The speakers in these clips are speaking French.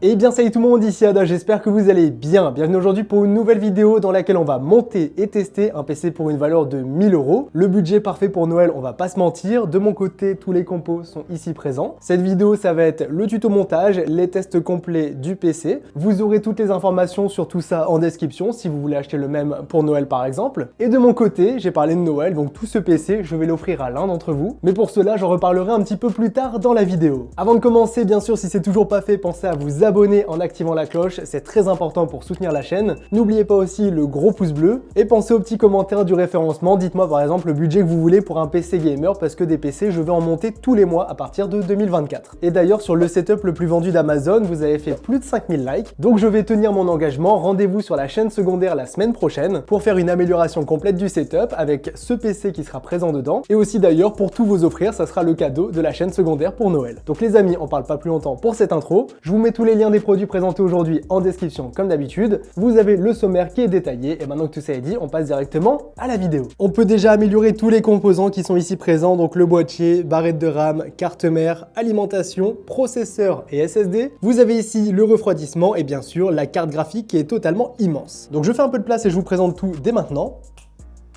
Et bien salut tout le monde, ici Ada, j'espère que vous allez bien. Bienvenue aujourd'hui pour une nouvelle vidéo dans laquelle on va monter et tester un PC pour une valeur de 1000 €. Le budget parfait pour Noël, on va pas se mentir. De mon côté, tous les compos sont ici présents. Cette vidéo, ça va être le tuto montage, les tests complets du PC. Vous aurez toutes les informations sur tout ça en description si vous voulez acheter le même pour Noël par exemple. Et de mon côté, j'ai parlé de Noël, donc tout ce PC, je vais l'offrir à l'un d'entre vous. Mais pour cela, j'en reparlerai un petit peu plus tard dans la vidéo. Avant de commencer, bien sûr, si c'est toujours pas fait, pensez à vous abonner en activant la cloche, c'est très important pour soutenir la chaîne. N'oubliez pas aussi le gros pouce bleu et pensez aux petits commentaires du référencement. Dites-moi par exemple le budget que vous voulez pour un PC gamer parce que des PC, je vais en monter tous les mois à partir de 2024. Et d'ailleurs, sur le setup le plus vendu d'Amazon, vous avez fait plus de 5000 likes. Donc je vais tenir mon engagement. Rendez-vous sur la chaîne secondaire la semaine prochaine pour faire une amélioration complète du setup avec ce PC qui sera présent dedans. Et aussi d'ailleurs, pour tous vos offrir, ça sera le cadeau de la chaîne secondaire pour Noël. Donc les amis, on parle pas plus longtemps pour cette intro. Je vous mets tous les liens des produits présentés aujourd'hui en description comme d'habitude. Vous avez le sommaire qui est détaillé et maintenant que tout ça est dit, on passe directement à la vidéo. On peut déjà améliorer tous les composants qui sont ici présents, donc le boîtier, barrette de RAM, carte mère, alimentation, processeur et SSD. Vous avez ici le refroidissement et bien sûr la carte graphique qui est totalement immense. Donc je fais un peu de place et je vous présente tout dès maintenant.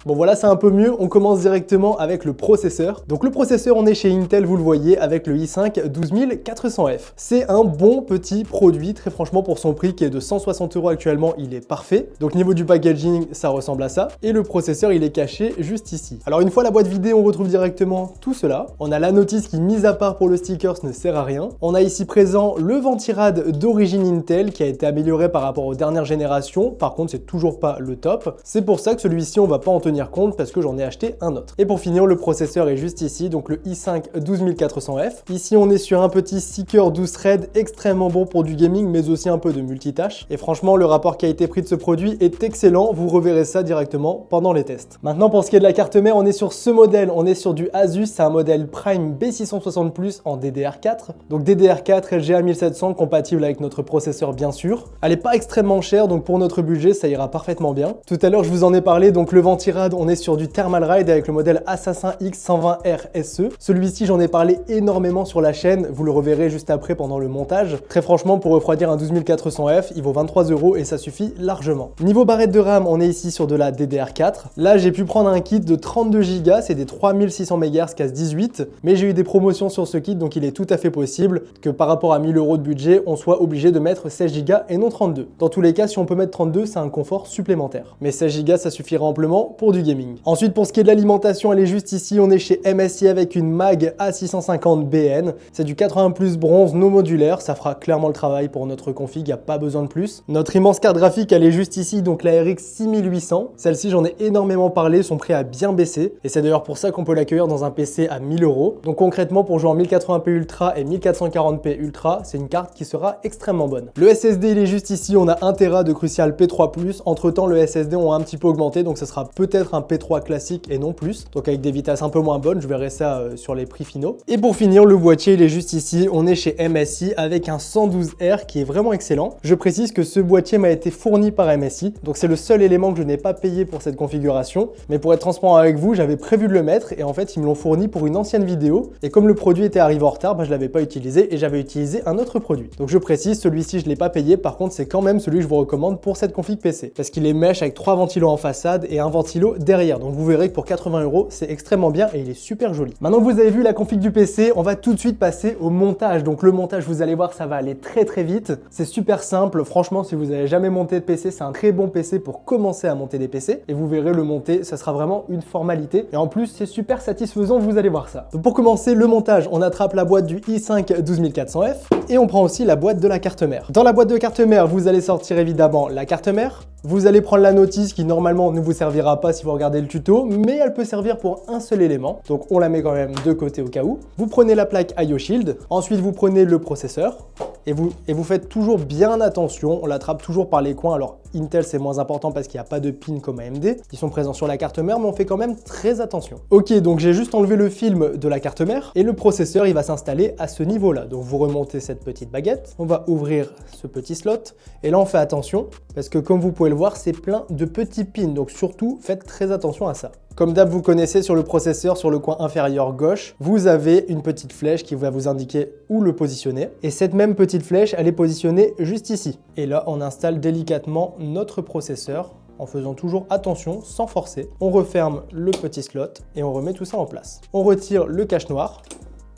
Bon voilà, c'est un peu mieux, on commence directement avec le processeur. Donc le processeur, on est chez Intel, vous le voyez, avec le i5 12400F. C'est un bon petit produit, très franchement pour son prix qui est de 160 € actuellement, il est parfait. Donc niveau du packaging, ça ressemble à ça. Et le processeur, il est caché juste ici. Alors une fois la boîte vidée, on retrouve directement tout cela. On a la notice qui, mise à part pour le stickers, ne sert à rien. On a ici présent le ventirad d'origine Intel qui a été amélioré par rapport aux dernières générations. Par contre, c'est toujours pas le top. C'est pour ça que celui-ci, on va pas en tenir compte parce que j'en ai acheté un autre. Et pour finir, le processeur est juste ici, donc le i5 12400F. Ici, on est sur un petit sticker 12 threads extrêmement bon pour du gaming, mais aussi un peu de multitâche. Et franchement, le rapport qualité-prix de ce produit est excellent. Vous reverrez ça directement pendant les tests. Maintenant, pour ce qui est de la carte mère, on est sur ce modèle. On est sur du Asus. C'est un modèle Prime B660 Plus en DDR4. Donc DDR4 LGA 1700 compatible avec notre processeur, bien sûr. Elle n'est pas extrêmement chère, donc pour notre budget, ça ira parfaitement bien. Tout à l'heure, je vous en ai parlé, donc le ventirad, on est sur du Thermal Ride avec le modèle Assassin X120R SE. Celui-ci, j'en ai parlé énormément sur la chaîne, vous le reverrez juste après pendant le montage. Très franchement, pour refroidir un 12400F, il vaut 23 € et ça suffit largement. Niveau barrette de RAM, on est ici sur de la DDR4. Là, j'ai pu prendre un kit de 32 Go, c'est des 3600 MHz casse 18, mais j'ai eu des promotions sur ce kit, donc il est tout à fait possible que par rapport à 1000 € de budget, on soit obligé de mettre 16 Go et non 32. Dans tous les cas, si on peut mettre 32, c'est un confort supplémentaire. Mais 16 Go, ça suffira amplement pour du gaming. Ensuite, pour ce qui est de l'alimentation, elle est juste ici. On est chez MSI avec une MAG A650BN. C'est du 80 plus bronze non modulaire. Ça fera clairement le travail pour notre config. Il n'y a pas besoin de plus. Notre immense carte graphique, elle est juste ici. Donc la RX 6800. Celle-ci, j'en ai énormément parlé. Son prix a bien baissé. Et c'est d'ailleurs pour ça qu'on peut l'accueillir dans un PC à 1000 €. Donc concrètement, pour jouer en 1080p Ultra et 1440p Ultra, c'est une carte qui sera extrêmement bonne. Le SSD, il est juste ici. On a 1 Tera de Crucial P3+. Entre temps, le SSD ont un petit peu augmenté. Donc ça sera peut-être un P3 classique et non plus, donc avec des vitesses un peu moins bonnes, je verrai ça sur les prix finaux. Et pour finir, le boîtier, il est juste ici, on est chez MSI avec un 112R qui est vraiment excellent. Je précise que ce boîtier m'a été fourni par MSI, donc c'est le seul élément que je n'ai pas payé pour cette configuration, mais pour être transparent avec vous, j'avais prévu de le mettre et en fait ils me l'ont fourni pour une ancienne vidéo et comme le produit était arrivé en retard, je l'avais pas utilisé et j'avais utilisé un autre produit. Donc je précise, celui-ci je l'ai pas payé, par contre c'est quand même celui que je vous recommande pour cette config PC, parce qu'il est mesh avec 3 ventilos en façade et un ventilo derrière, donc vous verrez que pour 80 €, c'est extrêmement bien et il est super joli. Maintenant que vous avez vu la config du PC, on va tout de suite passer au montage. Donc le montage, vous allez voir, ça va aller très vite. C'est super simple. Franchement, si vous n'avez jamais monté de PC, c'est un très bon PC pour commencer à monter des PC. Et vous verrez, le monter, ça sera vraiment une formalité. Et en plus, c'est super satisfaisant, vous allez voir ça. Donc pour commencer le montage, on attrape la boîte du i5 12400F et on prend aussi la boîte de la carte mère. Dans la boîte de carte mère, vous allez sortir évidemment la carte mère. Vous allez prendre la notice qui normalement ne vous servira pas si vous regardez le tuto, mais elle peut servir pour un seul élément. Donc on la met quand même de côté au cas où. Vous prenez la plaque IO Shield, ensuite vous prenez le processeur et vous faites toujours bien attention. On l'attrape toujours par les coins. Alors Intel c'est moins important parce qu'il n'y a pas de pin comme AMD. Ils sont présents sur la carte mère, mais on fait quand même très attention. Ok, donc j'ai juste enlevé le film de la carte mère et le processeur il va s'installer à ce niveau-là. Donc vous remontez cette petite baguette, on va ouvrir ce petit slot et là on fait attention parce que comme vous pouvez le voir, c'est plein de petits pins. Donc surtout faites très attention à ça. Comme d'hab, vous connaissez sur le processeur, sur le coin inférieur gauche, vous avez une petite flèche qui va vous indiquer où le positionner. Et cette même petite flèche, elle est positionnée juste ici. Et là, on installe délicatement notre processeur en faisant toujours attention, sans forcer. On referme le petit slot et on remet tout ça en place. On retire le cache noir.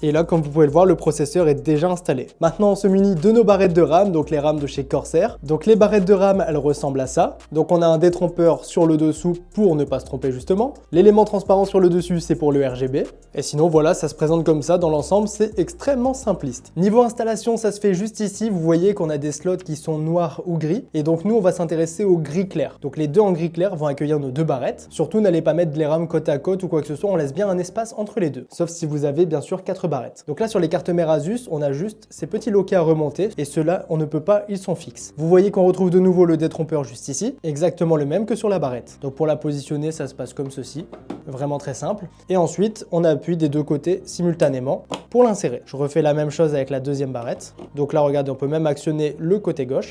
Et là, comme vous pouvez le voir, le processeur est déjà installé. Maintenant, on se munit de nos barrettes de RAM, donc les RAM de chez Corsair. Donc les barrettes de RAM, elles ressemblent à ça. Donc on a un détrompeur sur le dessous pour ne pas se tromper justement. L'élément transparent sur le dessus, c'est pour le RGB. Et sinon, voilà, ça se présente comme ça dans l'ensemble, c'est extrêmement simpliste. Niveau installation, ça se fait juste ici. Vous voyez qu'on a des slots qui sont noirs ou gris. Et donc nous, on va s'intéresser au gris clair. Donc les deux en gris clair vont accueillir nos deux barrettes. Surtout, n'allez pas mettre les RAM côte à côte ou quoi que ce soit. On laisse bien un espace entre les deux. Sauf si vous avez bien sûr 4 barrettes. Donc là sur les cartes mères Asus, on a juste ces petits loquets à remonter et ceux-là on ne peut pas, ils sont fixes. Vous voyez qu'on retrouve de nouveau le détrompeur juste ici, exactement le même que sur la barrette. Donc pour la positionner, ça se passe comme ceci, vraiment très simple. Et ensuite on appuie des deux côtés simultanément pour l'insérer. Je refais la même chose avec la deuxième barrette. Donc là regardez, on peut même actionner le côté gauche.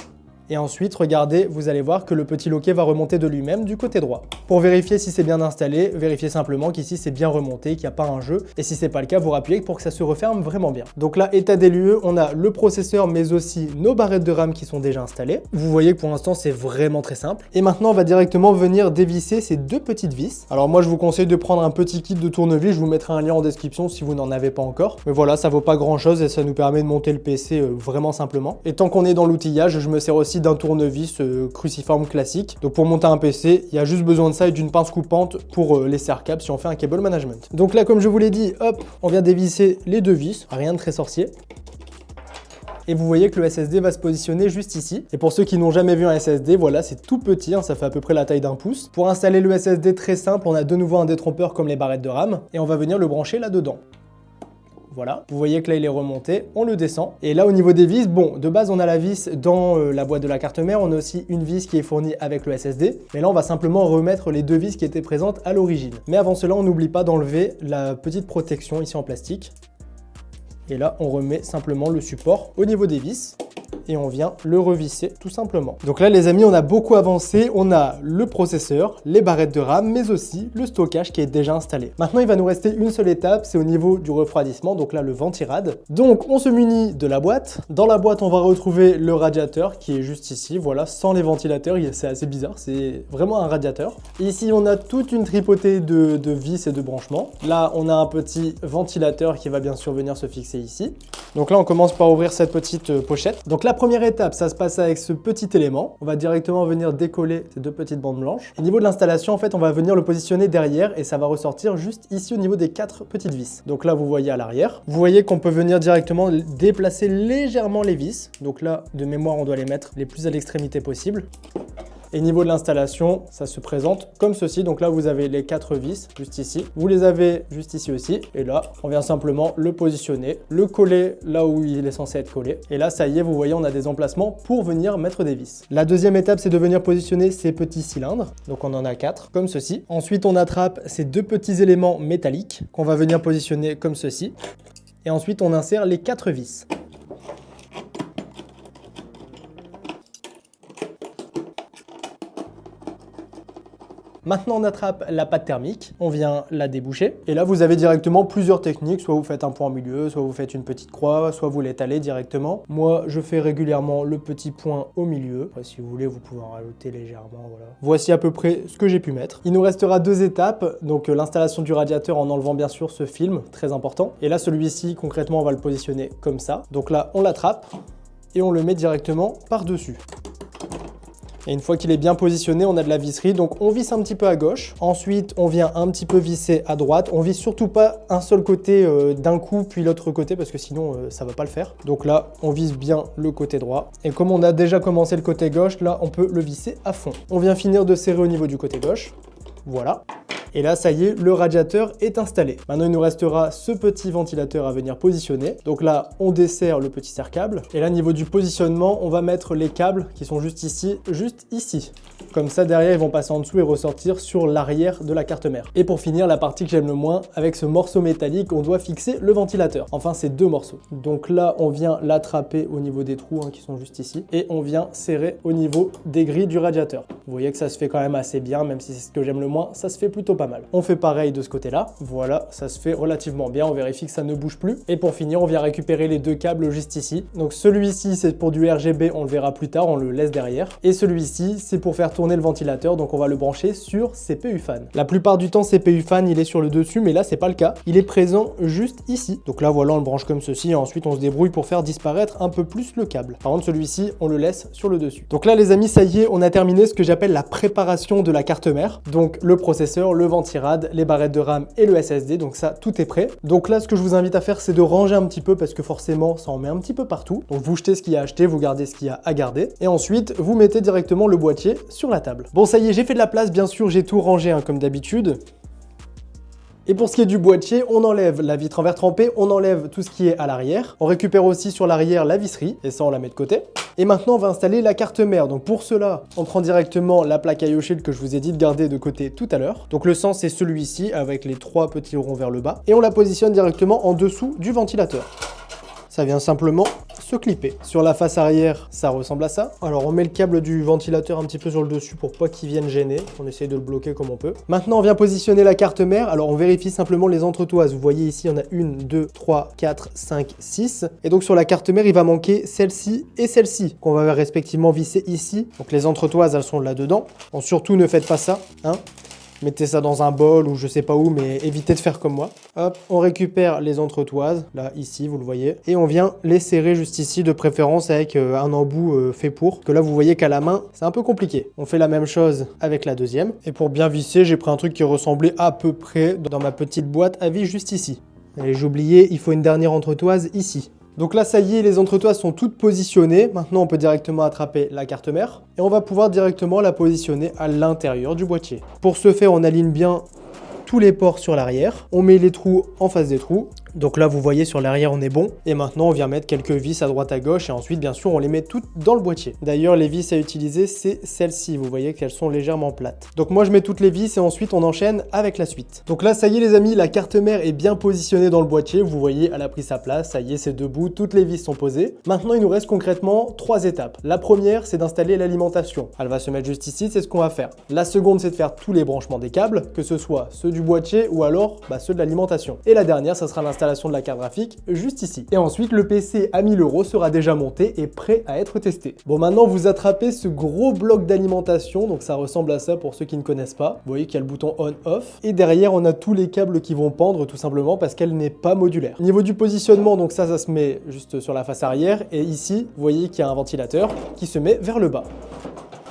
Et ensuite, regardez, vous allez voir que le petit loquet va remonter de lui-même du côté droit. Pour vérifier si c'est bien installé, vérifiez simplement qu'ici c'est bien remonté, qu'il n'y a pas un jeu. Et si c'est pas le cas, vous rappuyez pour que ça se referme vraiment bien. Donc là, état des lieux, on a le processeur, mais aussi nos barrettes de RAM qui sont déjà installées. Vous voyez que pour l'instant, c'est vraiment très simple. Et maintenant, on va directement venir dévisser ces deux petites vis. Alors moi, je vous conseille de prendre un petit kit de tournevis. Je vous mettrai un lien en description si vous n'en avez pas encore. Mais voilà, ça vaut pas grand-chose et ça nous permet de monter le PC vraiment simplement. Et tant qu'on est dans l'outillage, je me sers aussi d'un tournevis cruciforme classique. Donc pour monter un PC, il y a juste besoin de ça et d'une pince coupante pour les serre-câbles si on fait un cable management. Donc là, comme je vous l'ai dit, hop, on vient dévisser les deux vis, rien de très sorcier. Et vous voyez que le SSD va se positionner juste ici. Et pour ceux qui n'ont jamais vu un SSD, voilà, c'est tout petit, hein, ça fait à peu près la taille d'un pouce. Pour installer le SSD très simple, on a de nouveau un détrompeur comme les barrettes de RAM et on va venir le brancher là-dedans. Voilà, vous voyez que là il est remonté, on le descend. Et là au niveau des vis, bon, de base on a la vis dans la boîte de la carte mère, on a aussi une vis qui est fournie avec le SSD. Mais là on va simplement remettre les deux vis qui étaient présentes à l'origine. Mais avant cela, on n'oublie pas d'enlever la petite protection ici en plastique. Et là on remet simplement le support au niveau des vis. Et on vient le revisser tout simplement. Donc là les amis, on a beaucoup avancé, on a le processeur, les barrettes de RAM, mais aussi le stockage qui est déjà installé. Maintenant il va nous rester une seule étape, c'est au niveau du refroidissement, donc là le ventirad. Donc on se munit de la boîte. Dans la boîte on va retrouver le radiateur qui est juste ici, voilà, sans les ventilateurs, c'est assez bizarre, c'est vraiment un radiateur. Et ici on a toute une tripotée de vis et de branchements. Là on a un petit ventilateur qui va bien sûr venir se fixer ici. Donc là on commence par ouvrir cette petite pochette. Donc la première étape, ça se passe avec ce petit élément. On va directement venir décoller ces deux petites bandes blanches. Au niveau de l'installation, en fait, on va venir le positionner derrière et ça va ressortir juste ici au niveau des 4 petites vis. Donc là, vous voyez à l'arrière. Vous voyez qu'on peut venir directement déplacer légèrement les vis. Donc là, de mémoire, on doit les mettre les plus à l'extrémité possible. Et niveau de l'installation, ça se présente comme ceci. Donc là, vous avez les 4 vis juste ici. Vous les avez juste ici aussi. Et là, on vient simplement le positionner, le coller là où il est censé être collé. Et là, ça y est, vous voyez, on a des emplacements pour venir mettre des vis. La deuxième étape, c'est de venir positionner ces petits cylindres. Donc on en a 4, comme ceci. Ensuite, on attrape ces deux petits éléments métalliques qu'on va venir positionner comme ceci. Et ensuite, on insère les 4 vis. Maintenant, on attrape la pâte thermique, on vient la déboucher. Et là, vous avez directement plusieurs techniques. Soit vous faites un point au milieu, soit vous faites une petite croix, soit vous l'étalez directement. Moi, je fais régulièrement le petit point au milieu. Après, si vous voulez, vous pouvez en rajouter légèrement. Voilà. Voici à peu près ce que j'ai pu mettre. Il nous restera 2 étapes. Donc, l'installation du radiateur en enlevant bien sûr ce film, très important. Et là, celui-ci, concrètement, on va le positionner comme ça. Donc là, on l'attrape et on le met directement par-dessus. Et une fois qu'il est bien positionné, on a de la visserie, donc on visse un petit peu à gauche. Ensuite, on vient un petit peu visser à droite. On visse surtout pas un seul côté d'un coup, puis l'autre côté, parce que sinon, ça va pas le faire. Donc là, on visse bien le côté droit. Et comme on a déjà commencé le côté gauche, là, on peut le visser à fond. On vient finir de serrer au niveau du côté gauche. Voilà. Et là, ça y est, le radiateur est installé. Maintenant, il nous restera ce petit ventilateur à venir positionner. Donc là, on desserre le petit serre-câble. Et là, niveau du positionnement, on va mettre les câbles qui sont juste ici. Comme ça, derrière, ils vont passer en dessous et ressortir sur l'arrière de la carte mère. Et pour finir, la partie que j'aime le moins, avec ce morceau métallique, on doit fixer le ventilateur. Enfin, c'est 2 morceaux. Donc là, on vient l'attraper au niveau des trous qui sont juste ici. Et on vient serrer au niveau des grilles du radiateur. Vous voyez que ça se fait quand même assez bien, même si c'est ce que j'aime le moins, ça se fait plutôt pas mal. On fait pareil de ce côté-là. Voilà, ça se fait relativement bien. On vérifie que ça ne bouge plus. Et pour finir, on vient récupérer les deux câbles juste ici. Donc celui-ci, c'est pour du RGB, on le verra plus tard, on le laisse derrière. Et celui-ci, c'est pour faire tourner le ventilateur, donc on va le brancher sur CPU fan. La plupart du temps, CPU fan, il est sur le dessus, mais là, c'est pas le cas. Il est présent juste ici. Donc là, voilà, on le branche comme ceci, et ensuite, on se débrouille pour faire disparaître un peu plus le câble. Par contre, celui-ci, on le laisse sur le dessus. Donc là, les amis, ça y est, on a terminé ce que j'appelle la préparation de la carte mère. Donc le processeur, le ventirad, les barrettes de RAM et le SSD, donc ça, tout est prêt. Donc là, ce que je vous invite à faire, c'est de ranger un petit peu, parce que forcément, ça en met un petit peu partout. Donc vous jetez ce qu'il y a à acheter, vous gardez ce qu'il y a à garder, et ensuite, vous mettez directement le boîtier sur la table. Bon, ça y est, j'ai fait de la place, bien sûr, j'ai tout rangé, hein, comme d'habitude. Et pour ce qui est du boîtier, on enlève la vitre en verre trempé, on enlève tout ce qui est à l'arrière. On récupère aussi sur l'arrière la visserie, et ça on la met de côté. Et maintenant on va installer la carte mère. Donc pour cela, on prend directement la plaque IO Shield que je vous ai dit de garder de côté tout à l'heure. Donc le sens c'est celui-ci avec les 3 petits ronds vers le bas. Et on la positionne directement en dessous du ventilateur. Ça vient simplement se clipper. Sur la face arrière, ça ressemble à ça. Alors on met le câble du ventilateur un petit peu sur le dessus pour pas qu'il vienne gêner. On essaye de le bloquer comme on peut. Maintenant on vient positionner la carte mère. Alors on vérifie simplement les entretoises. Vous voyez ici, on a 1, 2, 3, 4, 5, 6. Et donc sur la carte mère, il va manquer celle-ci et celle-ci qu'on va respectivement visser ici. Donc les entretoises, elles sont là-dedans. Bon, surtout ne faites pas ça, hein. Mettez ça dans un bol ou je sais pas où, mais évitez de faire comme moi. Hop, on récupère les entretoises, là, ici, vous le voyez. Et on vient les serrer juste ici, de préférence avec un embout fait pour. Que là, vous voyez qu'à la main, c'est un peu compliqué. On fait la même chose avec la deuxième. Et pour bien visser, j'ai pris un truc qui ressemblait à peu près dans ma petite boîte à vis juste ici. Et j'ai oublié, il faut une dernière entretoise ici. Donc là, ça y est, les entretoises sont toutes positionnées. Maintenant, on peut directement attraper la carte mère et on va pouvoir directement la positionner à l'intérieur du boîtier. Pour ce faire, on aligne bien tous les ports sur l'arrière. On met les trous en face des trous. Donc là, vous voyez, sur l'arrière, on est bon. Et maintenant, on vient mettre quelques vis à droite à gauche. Et ensuite, bien sûr, on les met toutes dans le boîtier. D'ailleurs, les vis à utiliser, c'est celles-ci. Vous voyez qu'elles sont légèrement plates. Donc moi, je mets toutes les vis et ensuite, on enchaîne avec la suite. Donc là, ça y est, les amis, la carte mère est bien positionnée dans le boîtier. Vous voyez, elle a pris sa place. Ça y est, c'est debout. Toutes les vis sont posées. Maintenant, il nous reste concrètement 3 étapes. La première, c'est d'installer l'alimentation. Elle va se mettre juste ici. C'est ce qu'on va faire. La seconde, c'est de faire tous les branchements des câbles, que ce soit ceux du boîtier ou alors ceux de l'alimentation. Et la dernière, ça sera l'installation de la carte graphique juste ici. Et ensuite, le PC à 1000 € sera déjà monté et prêt à être testé. Bon, maintenant, vous attrapez ce gros bloc d'alimentation. Donc, ça ressemble à ça pour ceux qui ne connaissent pas. Vous voyez qu'il y a le bouton on-off. Et derrière, on a tous les câbles qui vont pendre tout simplement parce qu'elle n'est pas modulaire. Au niveau du positionnement, donc ça se met juste sur la face arrière. Et ici, vous voyez qu'il y a un ventilateur qui se met vers le bas.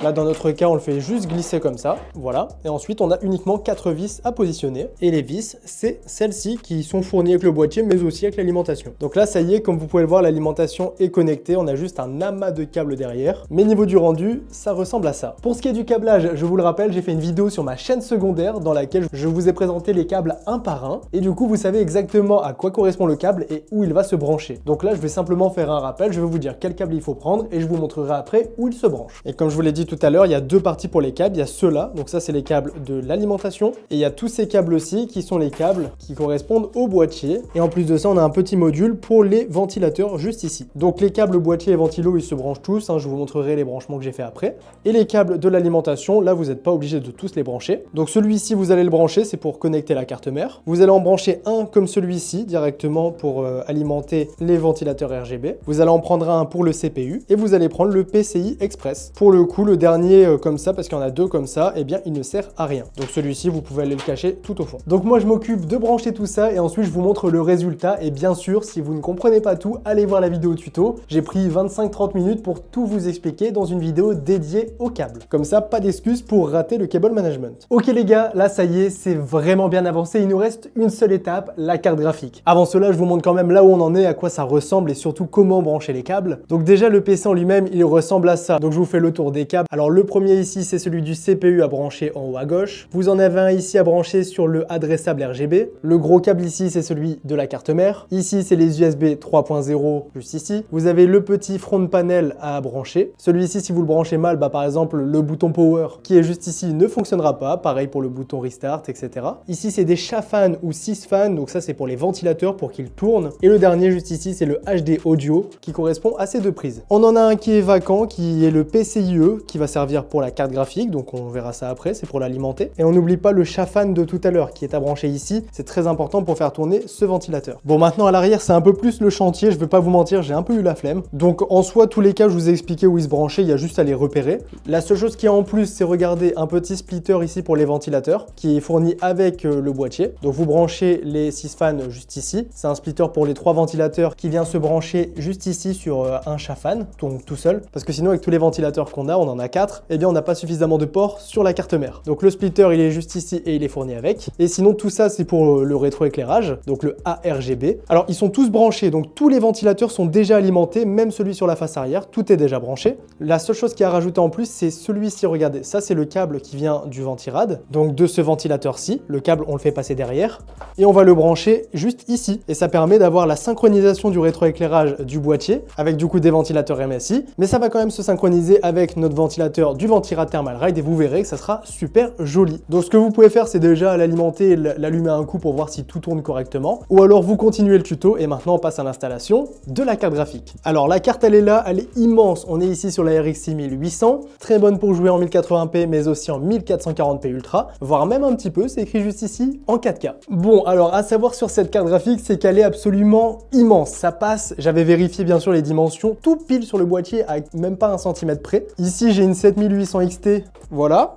Là, dans notre cas, on le fait juste glisser comme ça, voilà. Et ensuite, on a uniquement 4 vis à positionner. Et les vis, c'est celles-ci qui sont fournies avec le boîtier, mais aussi avec l'alimentation. Donc là, ça y est, comme vous pouvez le voir, l'alimentation est connectée. On a juste un amas de câbles derrière. Mais niveau du rendu, ça ressemble à ça. Pour ce qui est du câblage, je vous le rappelle, j'ai fait une vidéo sur ma chaîne secondaire dans laquelle je vous ai présenté les câbles un par un. Et du coup, vous savez exactement à quoi correspond le câble et où il va se brancher. Donc là, je vais simplement faire un rappel. Je vais vous dire quel câble il faut prendre et je vous montrerai après où il se branche. Et comme je vous l'ai dit tout à l'heure, il y a 2 parties pour les câbles. Il y a ceux-là, donc ça c'est les câbles de l'alimentation. Et il y a tous ces câbles-ci qui sont les câbles qui correspondent au boîtier. Et en plus de ça, on a un petit module pour les ventilateurs juste ici. Donc les câbles boîtier et ventilo, ils se branchent tous. Je vous montrerai les branchements que j'ai fait après. Et les câbles de l'alimentation, là vous n'êtes pas obligé de tous les brancher. Donc celui-ci, vous allez le brancher, c'est pour connecter la carte mère. Vous allez en brancher un comme celui-ci directement pour alimenter les ventilateurs RGB. Vous allez en prendre un pour le CPU et vous allez prendre le PCI Express. Pour le coup, le dernier comme ça, parce qu'il y en a 2 comme ça, eh bien il ne sert à rien. Donc celui-ci, vous pouvez aller le cacher tout au fond. Donc moi je m'occupe de brancher tout ça et ensuite je vous montre le résultat. Et bien sûr, si vous ne comprenez pas tout, allez voir la vidéo tuto. J'ai pris 25-30 minutes pour tout vous expliquer dans une vidéo dédiée au câble. Comme ça, pas d'excuses pour rater le cable management. Ok les gars, là ça y est, c'est vraiment bien avancé. Il nous reste une seule étape, la carte graphique. Avant cela, je vous montre quand même là où on en est, à quoi ça ressemble et surtout comment brancher les câbles. Donc déjà le PC en lui-même, il ressemble à ça. Donc je vous fais le tour des câbles. Alors le premier ici, c'est celui du CPU à brancher en haut à gauche. Vous en avez un ici à brancher sur le adressable RGB. Le gros câble ici, c'est celui de la carte mère. Ici, c'est les USB 3.0 juste ici. Vous avez le petit front panel à brancher. Celui-ci, si vous le branchez mal, par exemple, le bouton power qui est juste ici ne fonctionnera pas. Pareil pour le bouton restart, etc. Ici, c'est des chat fans ou 6 fans. Donc ça, c'est pour les ventilateurs pour qu'ils tournent. Et le dernier juste ici, c'est le HD audio qui correspond à ces 2 prises. On en a un qui est vacant, qui est le PCIe, qui va servir pour la carte graphique, donc on verra ça après, c'est pour l'alimenter. Et on n'oublie pas le chaffan de tout à l'heure qui est à brancher ici, c'est très important pour faire tourner ce ventilateur. Bon, maintenant à l'arrière, c'est un peu plus le chantier, je vais pas vous mentir, j'ai un peu eu la flemme. Donc en soi, tous les cas, je vous ai expliqué où ils se branchaient, il y a juste à les repérer. La seule chose qu'il y a en plus, c'est regarder un petit splitter ici pour les ventilateurs, qui est fourni avec le boîtier. Donc vous branchez les 6 fans juste ici. C'est un splitter pour les 3 ventilateurs qui vient se brancher juste ici sur un chaffan, donc tout seul. Parce que sinon, avec tous les ventilateurs qu'on a, on en a 4, eh bien on n'a pas suffisamment de ports sur la carte mère. Donc le splitter, il est juste ici et il est fourni avec. Et sinon, tout ça, c'est pour le rétroéclairage, donc le ARGB. Alors, ils sont tous branchés, donc tous les ventilateurs sont déjà alimentés, même celui sur la face arrière, tout est déjà branché. La seule chose qui a rajouté en plus, c'est celui-ci, regardez, ça c'est le câble qui vient du ventirad, donc de ce ventilateur-ci. Le câble, on le fait passer derrière, et on va le brancher juste ici. Et ça permet d'avoir la synchronisation du rétroéclairage du boîtier, avec du coup des ventilateurs MSI, mais ça va quand même se synchroniser avec notre ventilateur du ventirad Thermal Ride, et vous verrez que ça sera super joli. Donc ce que vous pouvez faire, c'est déjà l'alimenter et l'allumer un coup pour voir si tout tourne correctement, ou alors vous continuez le tuto, et maintenant on passe à l'installation de la carte graphique. Alors la carte, elle est là, elle est immense, on est ici sur la RX 6800, très bonne pour jouer en 1080p, mais aussi en 1440p Ultra, voire même un petit peu, c'est écrit juste ici, en 4K. Bon, alors à savoir sur cette carte graphique, c'est qu'elle est absolument immense, ça passe, j'avais vérifié bien sûr les dimensions, tout pile sur le boîtier, à même pas 1 cm près. Ici j'ai une 7800 XT, voilà,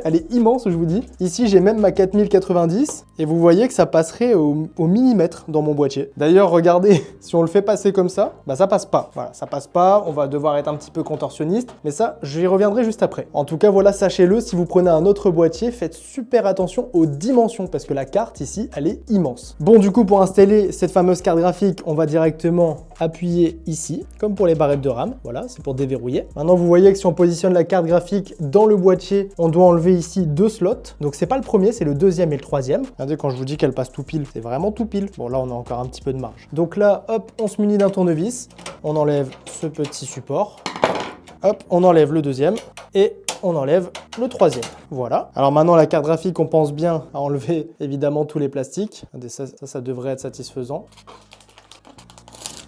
elle est immense, je vous dis. Ici j'ai même ma 4090, et vous voyez que ça passerait au millimètre dans mon boîtier. D'ailleurs, regardez, si on le fait passer comme ça, bah ça passe pas. Voilà, ça passe pas, on va devoir être un petit peu contorsionniste, mais ça, j'y reviendrai juste après. En tout cas, voilà, sachez-le, si vous prenez un autre boîtier, faites super attention aux dimensions, parce que la carte ici, elle est immense. Bon, du coup, pour installer cette fameuse carte graphique, on va directement appuyer ici, comme pour les barrettes de RAM. Voilà, c'est pour déverrouiller. Maintenant, vous voyez que si on positionne la carte graphique dans le boîtier, on doit enlever ici 2 slots. Donc, c'est pas le premier, c'est le deuxième et le troisième. Regardez, quand je vous dis qu'elle passe tout pile, c'est vraiment tout pile. Bon, là, on a encore un petit peu de marge. Donc là, hop, on se munit d'un tournevis. On enlève ce petit support. Hop, on enlève le deuxième et on enlève le troisième. Voilà. Alors maintenant, la carte graphique, on pense bien à enlever évidemment tous les plastiques. Ça devrait être satisfaisant.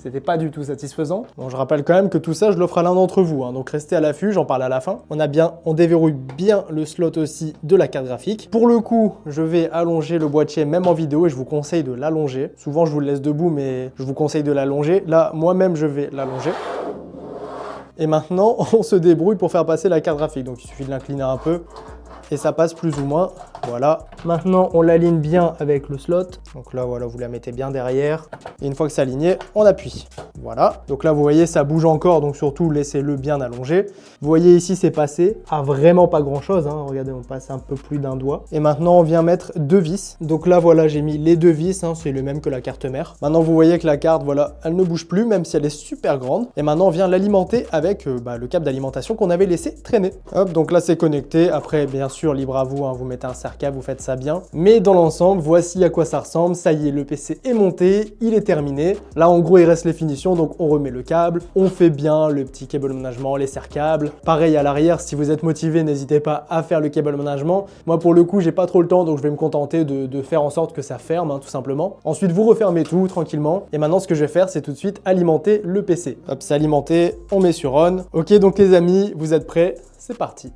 C'était pas du tout satisfaisant. Bon, je rappelle quand même que tout ça, je l'offre à l'un d'entre vous, hein, donc restez à l'affût, j'en parle à la fin. On déverrouille bien le slot aussi de la carte graphique. Pour le coup, je vais allonger le boîtier même en vidéo et je vous conseille de l'allonger. Souvent, je vous le laisse debout, mais je vous conseille de l'allonger. Là, moi-même, je vais l'allonger. Et maintenant, on se débrouille pour faire passer la carte graphique. Donc, il suffit de l'incliner un peu et ça passe plus ou moins. Voilà. Maintenant, on l'aligne bien avec le slot. Donc là, voilà, vous la mettez bien derrière. Et une fois que c'est aligné, on appuie. Voilà. Donc là, vous voyez, ça bouge encore. Donc surtout, laissez-le bien allongé. Vous voyez ici, c'est passé à vraiment pas grand-chose. Hein. Regardez, on passe un peu plus d'un doigt. Et maintenant, on vient mettre 2 vis. Donc là, voilà, j'ai mis les 2 vis. Hein. C'est le même que la carte mère. Maintenant, vous voyez que la carte, voilà, elle ne bouge plus, même si elle est super grande. Et maintenant, on vient l'alimenter avec le câble d'alimentation qu'on avait laissé traîner. Hop, donc là, c'est connecté. Après, bien sûr, libre à vous, hein, vous mettez un serre-câble, vous faites ça bien. Mais dans l'ensemble, voici à quoi ça ressemble. Ça y est, le PC est monté, il est terminé. Là, en gros, il reste les finitions, donc on remet le câble, on fait bien le petit câble management, les serre-câbles. Pareil à l'arrière, si vous êtes motivé, n'hésitez pas à faire le câble management. Moi, pour le coup, j'ai pas trop le temps, donc je vais me contenter de faire en sorte que ça ferme, hein, tout simplement. Ensuite, vous refermez tout tranquillement. Et maintenant, ce que je vais faire, c'est tout de suite alimenter le PC. Hop, c'est alimenté, on met sur on. Ok, donc les amis, vous êtes prêts? C'est parti.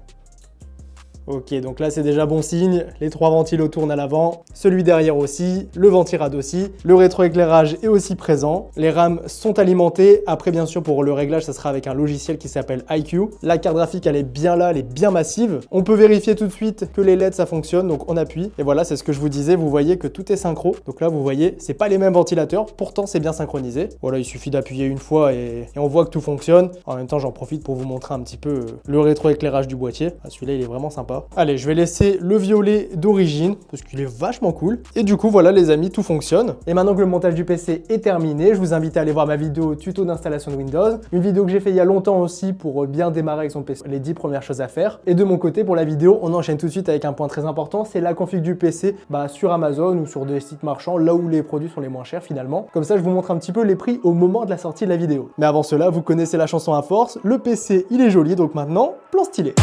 Ok, donc là c'est déjà bon signe, les 3 ventilos tournent à l'avant, celui derrière aussi, le ventirad aussi, le rétroéclairage est aussi présent, les rames sont alimentées, après bien sûr pour le réglage ça sera avec un logiciel qui s'appelle iCUE, la carte graphique elle est bien là, elle est bien massive, on peut vérifier tout de suite que les LED ça fonctionne, donc on appuie, et voilà c'est ce que je vous disais, vous voyez que tout est synchro, donc là vous voyez, c'est pas les mêmes ventilateurs, pourtant c'est bien synchronisé, voilà il suffit d'appuyer une fois et on voit que tout fonctionne, en même temps j'en profite pour vous montrer un petit peu le rétroéclairage du boîtier, celui-là il est vraiment sympa. Allez, je vais laisser le violet d'origine parce qu'il est vachement cool. Et du coup, voilà les amis, tout fonctionne. Et maintenant que le montage du PC est terminé, je vous invite à aller voir ma vidéo tuto d'installation de Windows. Une vidéo que j'ai fait il y a longtemps aussi pour bien démarrer avec son PC, les 10 premières choses à faire. Et de mon côté, pour la vidéo, on enchaîne tout de suite avec un point très important, c'est la config du PC sur Amazon ou sur des sites marchands, là où les produits sont les moins chers finalement. Comme ça, je vous montre un petit peu les prix au moment de la sortie de la vidéo. Mais avant cela, vous connaissez la chanson à force, le PC il est joli, donc maintenant, plan stylé.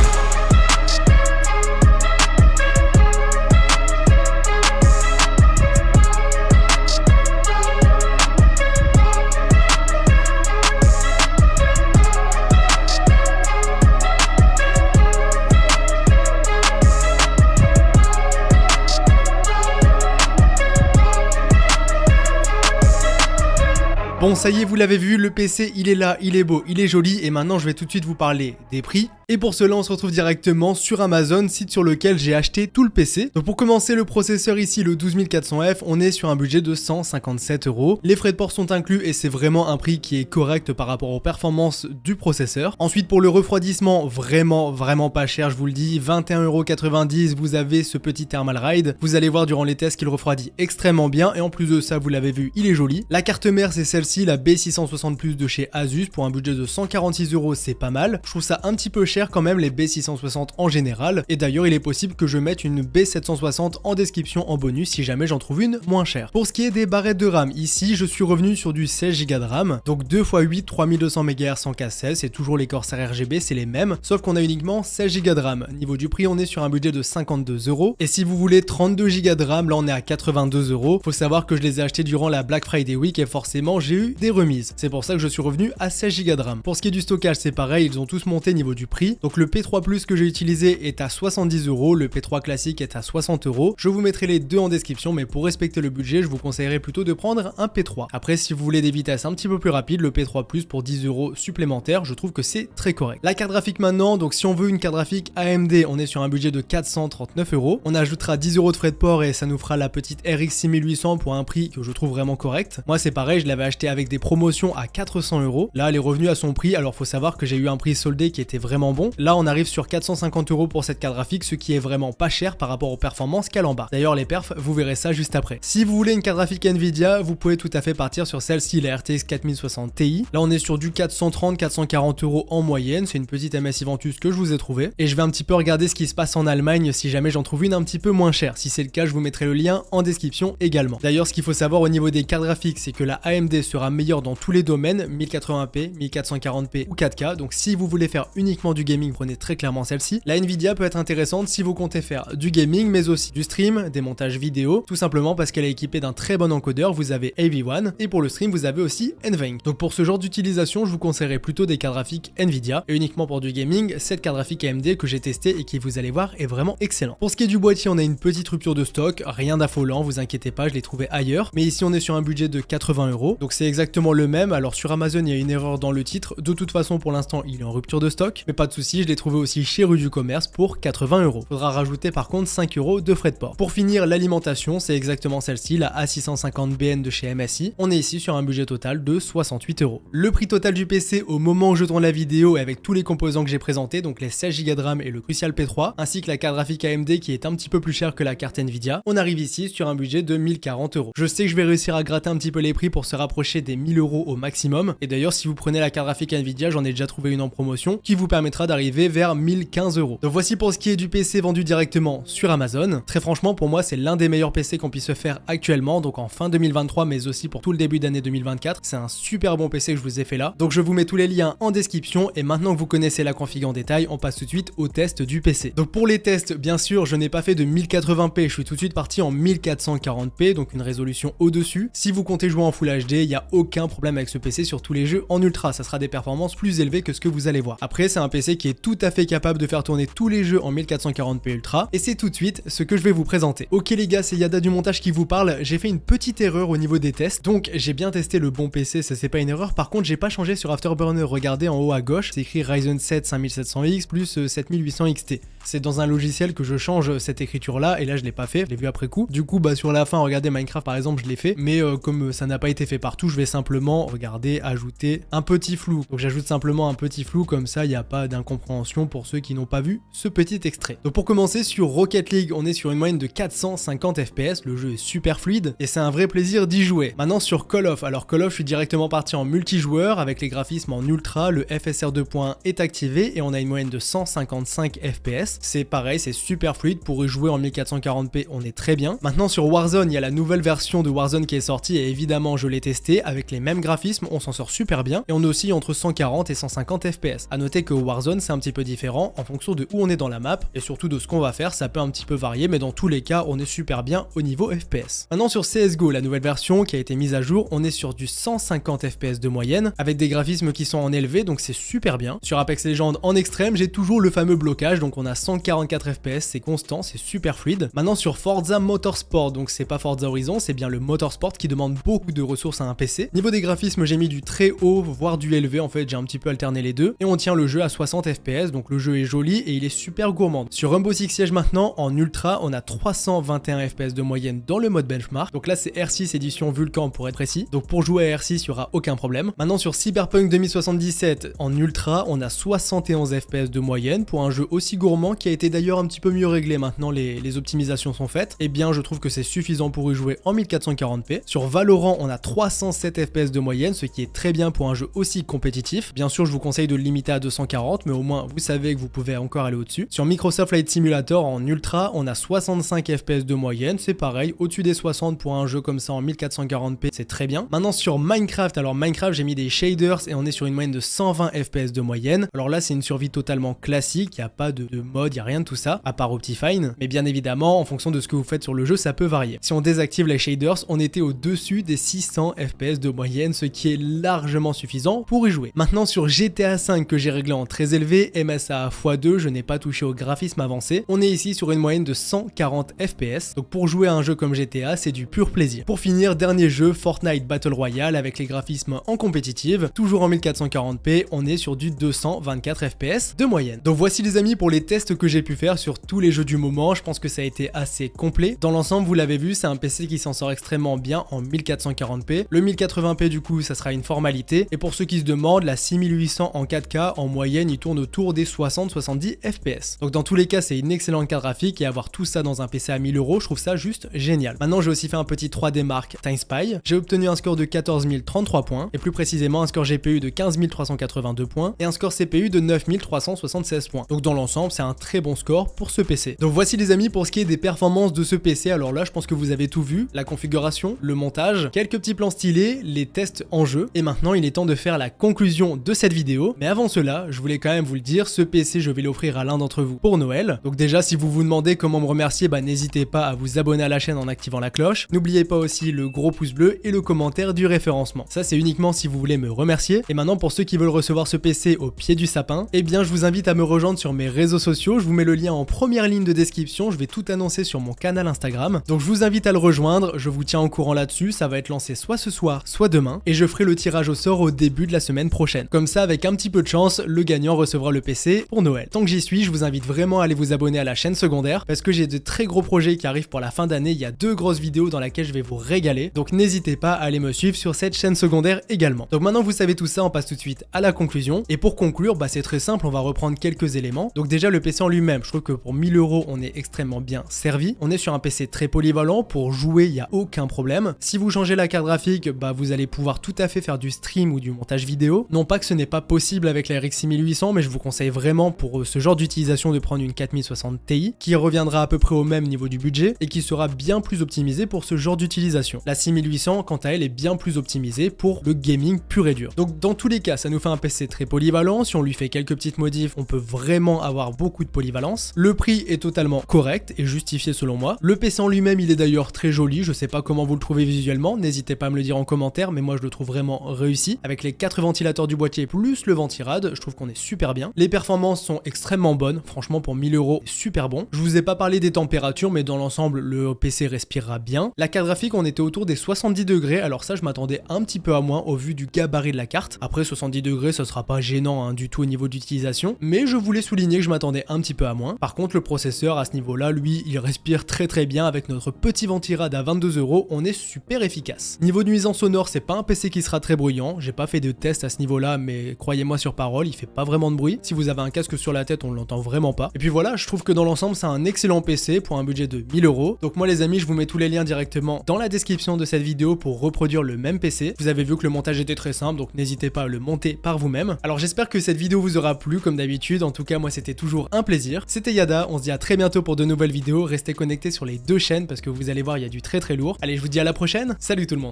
Bon, ça y est, vous l'avez vu, le PC il est là, il est beau, il est joli et maintenant je vais tout de suite vous parler des prix. Et pour cela, on se retrouve directement sur Amazon, site sur lequel j'ai acheté tout le PC. Donc pour commencer, le processeur ici, le 12400F, on est sur un budget de 157 €. Les frais de port sont inclus et c'est vraiment un prix qui est correct par rapport aux performances du processeur. Ensuite, pour le refroidissement, vraiment pas cher, je vous le dis, 21,90 €, vous avez ce petit thermal ride. Vous allez voir durant les tests qu'il refroidit extrêmement bien et en plus de ça, vous l'avez vu, il est joli. La carte mère, c'est celle-ci, la B660 de chez Asus, pour un budget de 146 €, c'est pas mal. Je trouve ça un petit peu cher quand même, les B660 en général, et d'ailleurs il est possible que je mette une B760 en description en bonus si jamais j'en trouve une moins chère. Pour ce qui est des barrettes de RAM, ici je suis revenu sur du 16 Go de RAM, donc 2x8 3200 MHz en K16, c'est toujours les Corsair RGB, c'est les mês, sauf qu'on a uniquement 16 Go de RAM. Niveau du prix, on est sur un budget de 52 €, et si vous voulez 32 Go de RAM, là on est à 82 €. Faut savoir que je les ai achetés durant la Black Friday Week et forcément j'ai eu des remises. C'est pour ça que je suis revenu à 16 Go de RAM. Pour ce qui est du stockage, c'est pareil, ils ont tous monté niveau du prix. Donc le P3 Plus que j'ai utilisé est à 70 €, le P3 classique est à 60 €. Je vous mettrai les deux en description, mais pour respecter le budget, je vous conseillerais plutôt de prendre un P3. Après, si vous voulez des vitesses un petit peu plus rapides, le P3 Plus pour 10 € supplémentaires, je trouve que c'est très correct. La carte graphique maintenant, donc si on veut une carte graphique AMD, on est sur un budget de 439 €. On ajoutera 10 € de frais de port et ça nous fera la petite RX 6800 pour un prix que je trouve vraiment correct. Moi c'est pareil, je l'avais acheté avec des promotions à 400 €. Là elle est revenue à son prix, alors faut savoir que j'ai eu un prix soldé qui était vraiment bon. Là on arrive sur 450 € pour cette carte graphique, ce qui est vraiment pas cher par rapport aux performances qu'elle embarque. D'ailleurs les perfs, vous verrez ça juste après. Si vous voulez une carte graphique Nvidia, vous pouvez tout à fait partir sur celle-ci, la RTX 4060 Ti. Là on est sur du 430-440 € en moyenne, c'est une petite MSI Ventus que je vous ai trouvé. Et je vais un petit peu regarder ce qui se passe en Allemagne si jamais j'en trouve une un petit peu moins chère. Si c'est le cas, je vous mettrai le lien en description également. D'ailleurs ce qu'il faut savoir au niveau des cartes graphiques, c'est que la AMD sera meilleure dans tous les domaines, 1080p, 1440p ou 4K. Donc si vous voulez faire uniquement du gaming, prenez très clairement celle-ci. La Nvidia peut être intéressante si vous comptez faire du gaming mais aussi du stream, des montages vidéo, tout simplement parce qu'elle est équipée d'un très bon encodeur. Vous avez AV1 et pour le stream vous avez aussi NVENC. Donc pour ce genre d'utilisation, je vous conseillerais plutôt des cartes graphiques Nvidia, et uniquement pour du gaming, cette carte graphique AMD que j'ai testée et qui, vous allez voir, est vraiment excellent. Pour ce qui est du boîtier, on a une petite rupture de stock, rien d'affolant, vous inquiétez pas, je l'ai trouvé ailleurs, mais ici on est sur un budget de 80 €, donc c'est exactement le même. Alors sur Amazon il y a une erreur dans le titre, de toute façon pour l'instant il est en rupture de stock, mais pas de souci, je l'ai trouvé aussi chez Rue du Commerce pour 80 €. Faudra rajouter par contre 5 € de frais de port. Pour finir, l'alimentation, c'est exactement celle-ci, la A650BN de chez MSI. On est ici sur un budget total de 68 €. Le prix total du PC au moment où je tourne la vidéo et avec tous les composants que j'ai présentés, donc les 16 Go de RAM et le Crucial P3, ainsi que la carte graphique AMD qui est un petit peu plus chère que la carte Nvidia, on arrive ici sur un budget de 1040 €. Je sais que je vais réussir à gratter un petit peu les prix pour se rapprocher des 1000 € au maximum, et d'ailleurs si vous prenez la carte graphique Nvidia, j'en ai déjà trouvé une en promotion qui vous permettra d'arriver vers 1015 €. Donc voici pour ce qui est du PC vendu directement sur Amazon. Très franchement pour moi c'est l'un des meilleurs PC qu'on puisse se faire actuellement, donc en fin 2023 mais aussi pour tout le début d'année 2024. C'est un super bon PC que je vous ai fait là, donc je vous mets tous les liens en description, et maintenant que vous connaissez la config en détail, on passe tout de suite au test du PC. Donc pour les tests, bien sûr je n'ai pas fait de 1080p, je suis tout de suite parti en 1440p, donc une résolution au-dessus. Si vous comptez jouer en Full HD, il n'y a aucun problème avec ce PC sur tous les jeux en ultra, ça sera des performances plus élevées que ce que vous allez voir. Après c'est un PC qui est tout à fait capable de faire tourner tous les jeux en 1440p ultra, et c'est tout de suite ce que je vais vous présenter. Ok les gars, c'est Yada du montage qui vous parle. J'ai fait une petite erreur au niveau des tests, donc j'ai bien testé le bon PC, ça c'est pas une erreur. Par contre j'ai pas changé sur Afterburner, regardez en haut à gauche, c'est écrit Ryzen 7 5700X plus 7800 XT. C'est dans un logiciel que je change cette écriture là, et là je l'ai pas fait, je l'ai vu après coup. Du coup bah sur la fin, regardez Minecraft par exemple, je l'ai fait, mais comme ça n'a pas été fait partout, je vais simplement, regardez, ajouter un petit flou. Donc j'ajoute simplement un petit flou, comme ça il n'y a pas d'incompréhension pour ceux qui n'ont pas vu ce petit extrait. Donc pour commencer, sur Rocket League, on est sur une moyenne de 450 FPS, le jeu est super fluide et c'est un vrai plaisir d'y jouer. Maintenant sur Call of, alors Call of je suis directement parti en multijoueur avec les graphismes en ultra, le FSR 2.1 est activé et on a une moyenne de 155 FPS. C'est pareil, c'est super fluide, pour y jouer en 1440p on est très bien. Maintenant sur Warzone, il y a la nouvelle version de Warzone qui est sortie et évidemment je l'ai testé, avec les mêmes graphismes on s'en sort super bien et on est aussi entre 140 et 150 FPS. A noter que Warzone c'est un petit peu différent en fonction de où on est dans la map et surtout de ce qu'on va faire, ça peut un petit peu varier, mais dans tous les cas on est super bien au niveau FPS. Maintenant sur CSGO, la nouvelle version qui a été mise à jour, on est sur du 150 FPS de moyenne avec des graphismes qui sont en élevé, donc c'est super bien. Sur Apex Legends en extrême, j'ai toujours le fameux blocage, donc on a 144 FPS, c'est constant, c'est super fluide. Maintenant sur Forza Motorsport, donc c'est pas Forza Horizon, c'est bien le Motorsport qui demande beaucoup de ressources à un PC. PC. Niveau des graphismes, j'ai mis du très haut, voire du élevé, en fait j'ai un petit peu alterné les deux. Et on tient le jeu à 60 fps, donc le jeu est joli et il est super gourmand. Sur Rainbow Six Siege maintenant, en ultra, on a 321 fps de moyenne dans le mode benchmark. Donc là c'est R6 édition Vulcan pour être précis. Donc pour jouer à R6, il n'y aura aucun problème. Maintenant sur Cyberpunk 2077, en ultra, on a 71 fps de moyenne pour un jeu aussi gourmand qui a été d'ailleurs un petit peu mieux réglé maintenant, les optimisations sont faites. Et bien je trouve que c'est suffisant pour y jouer en 1440p. Sur Valorant, on a 307 fps de moyenne, ce qui est très bien pour un jeu aussi compétitif. Bien sûr, je vous conseille de le limiter à 240, mais au moins vous savez que vous pouvez encore aller au-dessus. Sur Microsoft Flight Simulator en ultra, on a 65 fps de moyenne, c'est pareil, au-dessus des 60 pour un jeu comme ça en 1440p, c'est très bien. Maintenant sur Minecraft, alors Minecraft j'ai mis des shaders et on est sur une moyenne de 120 fps de moyenne. Alors là c'est une survie totalement classique, il n'y a pas de mode, il n'y a rien de tout ça, à part Optifine, mais bien évidemment en fonction de ce que vous faites sur le jeu ça peut varier. Si on désactive les shaders, on était au-dessus des 600 fps de moyenne, ce qui est largement suffisant pour y jouer. Maintenant sur GTA V que j'ai réglé en très élevé, MSA x2, je n'ai pas touché au graphisme avancé, on est ici sur une moyenne de 140 fps, donc pour jouer à un jeu comme GTA, c'est du pur plaisir. Pour finir, dernier jeu, Fortnite Battle Royale avec les graphismes en compétitive, toujours en 1440p, on est sur du 224 fps de moyenne. Donc voici les amis pour les tests que j'ai pu faire sur tous les jeux du moment, je pense que ça a été assez complet. Dans l'ensemble, vous l'avez vu, c'est un PC qui s'en sort extrêmement bien en 1440p. Le 1080p du coup, ça sera une formalité. Et pour ceux qui se demandent, la 6800 en 4K, en moyenne, il tourne autour des 60-70 fps. Donc dans tous les cas, c'est une excellente carte graphique et avoir tout ça dans un PC à 1000 €, je trouve ça juste génial. Maintenant, j'ai aussi fait un petit 3D Mark TimeSpy. J'ai obtenu un score de 14 033 points et plus précisément un score GPU de 15 382 points et un score CPU de 9 376 points. Donc dans l'ensemble, c'est un très bon score pour ce PC. Donc voici les amis pour ce qui est des performances de ce PC. Alors là, je pense que vous avez tout vu, la configuration, le montage, quelques petits plans stylés, les tests en jeu. Et maintenant, il est temps de faire la conclusion de cette vidéo. Mais avant cela, je voulais quand même vous le dire, ce PC, je vais l'offrir à l'un d'entre vous pour Noël. Donc déjà, si vous vous demandez comment me remercier, n'hésitez pas à vous abonner à la chaîne en activant la cloche. N'oubliez pas aussi le gros pouce bleu et le commentaire du référencement. Ça, c'est uniquement si vous voulez me remercier. Et maintenant, pour ceux qui veulent recevoir ce PC au pied du sapin, eh bien, je vous invite à me rejoindre sur mes réseaux sociaux. Je vous mets le lien en première ligne de description. Je vais tout annoncer sur mon canal Instagram. Donc, je vous invite à le rejoindre. Je vous tiens au courant là-dessus. Ça va être lancé soit ce soir, soit demain. Et je ferai le tirage au sort au début de la semaine prochaine. Comme ça, avec un petit peu de chance, le gagnant recevra le PC pour Noël. Tant que j'y suis, je vous invite vraiment à aller vous abonner à la chaîne secondaire parce que j'ai de très gros projets qui arrivent pour la fin d'année. Il y a 2 grosses vidéos dans lesquelles je vais vous régaler. Donc, n'hésitez pas à aller me suivre sur cette chaîne secondaire également. Donc, maintenant, vous savez tout ça, on passe tout de suite à la conclusion. Et pour conclure, c'est très simple, on va reprendre quelques éléments. Donc, déjà, le PC en lui-même, je trouve que pour 1000 €, on est extrêmement bien servi. On est sur un PC très polyvalent. Pour jouer, il n'y a aucun problème. Si vous changez la carte graphique, vous allez pouvoir tout à fait faire du stream ou du montage vidéo. Non pas que ce n'est pas possible avec la RX 6800, mais je vous conseille vraiment pour ce genre d'utilisation de prendre une 4060 Ti qui reviendra à peu près au même niveau du budget et qui sera bien plus optimisée pour ce genre d'utilisation. La 6800, quant à elle, est bien plus optimisée pour le gaming pur et dur. Donc dans tous les cas, ça nous fait un PC très polyvalent. Si on lui fait quelques petites modifs, on peut vraiment avoir beaucoup de polyvalence. Le prix est totalement correct et justifié selon moi. Le PC en lui-même, il est d'ailleurs très joli. Je sais pas comment vous le trouvez visuellement. N'hésitez pas à me le dire en commentaire, mais moi je le trouve vraiment réussi. Avec les 4 ventilateurs du boîtier plus le ventirad, je trouve qu'on est super bien. Les performances sont extrêmement bonnes. Franchement, pour 1000 €, super bon. Je vous ai pas parlé des températures, mais dans l'ensemble, le PC respirera bien. La carte graphique, on était autour des 70 degrés. Alors ça, je m'attendais un petit peu à moins au vu du gabarit de la carte. Après 70 degrés, ça sera pas gênant du tout au niveau d'utilisation, mais je voulais souligner que je m'attendais un petit peu à moins. Par contre, le processeur à ce niveau-là, lui, il respire très bien avec notre petit ventirad à 22 €. On est super efficace. Niveau de nuisance sonore, c'est pas un PC qui sera très bruyant. J'ai pas fait de test à ce niveau-là, mais croyez-moi sur parole, il fait pas vraiment de bruit. Si vous avez un casque sur la tête, on l'entend vraiment pas. Et puis voilà, je trouve que dans l'ensemble, c'est un excellent PC pour un budget de 1000 €. Donc moi les amis, je vous mets tous les liens directement dans la description de cette vidéo pour reproduire le même PC. Vous avez vu que le montage était très simple, donc n'hésitez pas à le monter par vous-même. Alors j'espère que cette vidéo vous aura plu comme d'habitude. En tout cas, moi c'était toujours un plaisir. C'était Yada, on se dit à très bientôt pour de nouvelles vidéos. Restez connectés sur les 2 chaînes parce que vous allez voir, il y a du très lourd. Allez, je vous dis à la prochaine. Salut tout le monde.